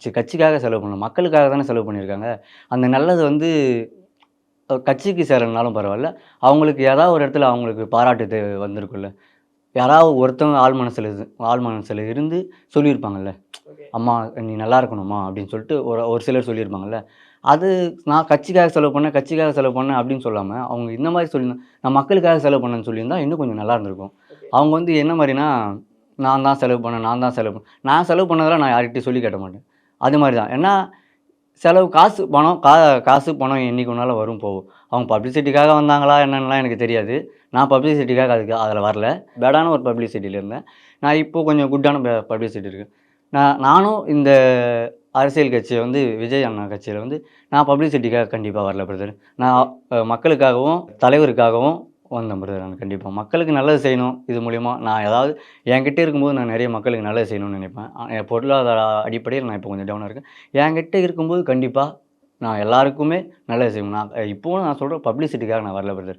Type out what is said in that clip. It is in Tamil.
கட்சிக்காக செலவு பண்ணல. மக்களுக்காக தானே செலவு பண்ணியிருக்காங்க. அந்த நல்லது வந்து கட்சிக்கு சேரலனாலும் பரவால்ல. அவங்களுக்கு ஏதாவது ஒரு இடத்துல அவங்களுக்கு பாராட்டு வந்திருக்கும்ல. யாராவது ஒருத்தவங்க ஆழ் மனசுல இருந்து சொல்லியிருப்பாங்கல்ல. "அம்மா நீ நல்லா இருக்கணும்மா" அப்படின்னு சொல்லிட்டு ஒரு ஒரு சிலர் சொல்லியிருப்பாங்கல்ல. அது நான் கட்சிக்காக செலவு பண்ணேன், கட்சிக்காக செலவு பண்ணேன் அப்படின்னு சொல்லாம, அவங்க இந்த மாரி நான் மக்களுக்காக செலவு பண்ணேன்னு சொல்லியிருந்தா இன்னும் கொஞ்சம் நல்லா இருந்திருக்கும். அவங்க வந்து என்ன மாரின்னா, நான் தான் செலவு பண்ணேன், நான் தான் செலவு பண்ணேன். நான் செலவு பண்ணதெல்லாம் நான் யார்கிட்டயும் சொல்லி காட்ட மாட்டேன். அது மாரி தான். ஏன்னா காசு, பணம் காசு, பணம் என்னைக்கு வேணாலும் வரும், போகும். அவங்க பப்ளிசிட்டிக்காக வந்தாங்களா என்னன்னுலாம் எனக்கு தெரியாது. நான் பப்ளிசிட்டிக்காக அதில வரல. பேடான ஒரு பப்ளிசிட்டில இருந்தேன். நான் இப்போ கொஞ்சம் குட்டான பப்ளிசிட்டி இருக்கு. நானும் இந்த அரசியல் கட்சிய வந்து விஜய் அண்ணா கட்சியில வந்து நான் பப்ளிசிட்டிக்காக கண்டிப்பா வரல பிரதர். நான் மக்களுக்காகவும், தலைவருக்காகவும் வந்தேன் பிரதர் நான் கண்டிப்பா. மக்களுக்கு நல்லது செய்யணும். இது மூலியமா நான் ஏதாவது என்கிட்ட இருக்கும்போது நான் நெறைய மக்களுக்கு நல்லது செய்யணும்னு நெனைப்பேன். என் பொருளாதார அடிப்படையில் நான் இப்போ கொஞ்சம் டவுனா இருக்கேன். என்கிட்ட இருக்கும்போது கண்டிப்பா நான் எல்லாருக்குமே நல்லது செய்வேன். இப்பவும் நான் சொல்றேன், பப்ளிசிட்டிக்காக நான் வரல பிரதர்.